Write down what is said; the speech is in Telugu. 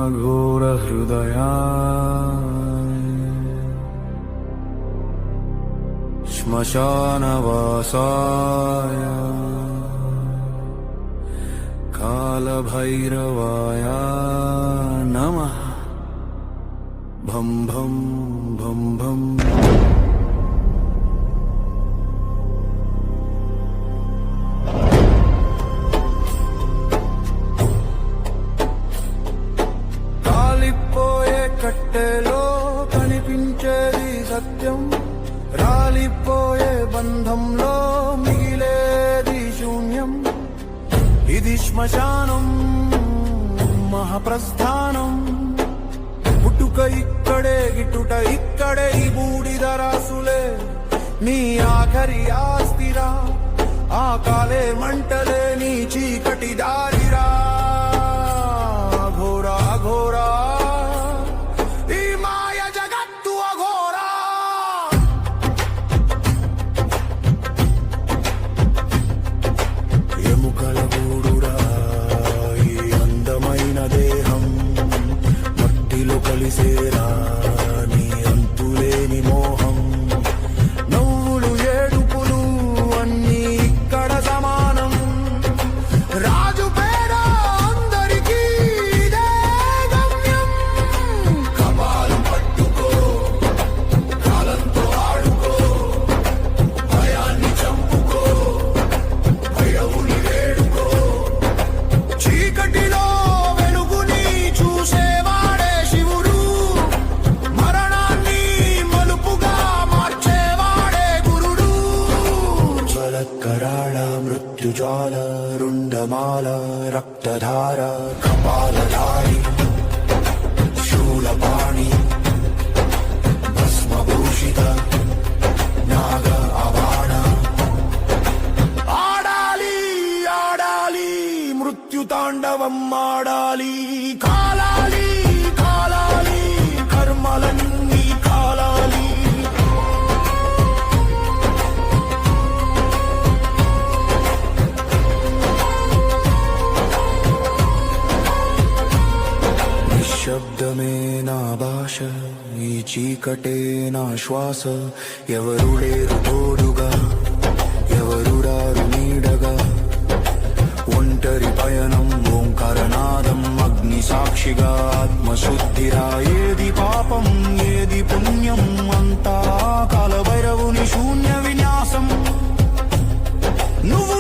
అఘోర హృదయా శ్మశానవాసాయ కాలభైరవాయ నమః. భం భం భం భం. కాలిపోయే కట్టెలో కనిపించేది సత్యం, రాలిపోయే బంధంలో మిగిలేది శూన్యం. ఇది శ్మశానం మహాప్రస్థానం, పుట్టుక ఇక్కడే గిట్టుట ఇక్కడే, ఈ బూడిద రాసులే నీ ఆఖరి ఆస్తిరా, ఆ కాలే మంటలే నీ చీకటి దారిరా. ఘోరా ఘోరా ఈ మాయ జగత్తు అఘోరా. ఎముకల గూడురా ఈ అందమైన దేహం, మట్టిలో కలిసేరా నీ అంతులేని మోహం. నవ్వులు ఏడుపులు అన్నీ ఇక్కడ సమానం, రాజు పేరా అందరికీ ఇదే గమ్యం. కపాలం పట్టుకో, కాలంతో ఆడుకో, భయాన్ని చంపుకో, భైరవుని వేడుకో. చీకటిలో వెలుగుని చూసేవాడే శివుడు, మరణాన్ని మలుపుగా మార్చేవాడే గురుడు. జ్వలకరాళ మృత్యుజాల రుండమాల రక్తధార కపాలధారి శూలపాణి భస్మభూషిత నాగ అవాణ. ఆడాలి ఆడాలి మృత్యుతాండవం ఆడాలి, కాలాలి కాలాలి కర్మలన్నీ కాలాలి. నిశ్శబ్దమే నా భాష, ఈ చీకటే నా శ్వాస. ఎవరు లేరు తోడుగా, ఎవరు రారు నీడగా. ఒంటరి పయనం ఓంకారనాదం, అగ్ని సాక్షిగా ఆత్మశుద్ధిరా. ఏది పాపం ఏది పుణ్యం, అంతా కాలభైరవుని శూన్య విన్యాసం. నువ్వు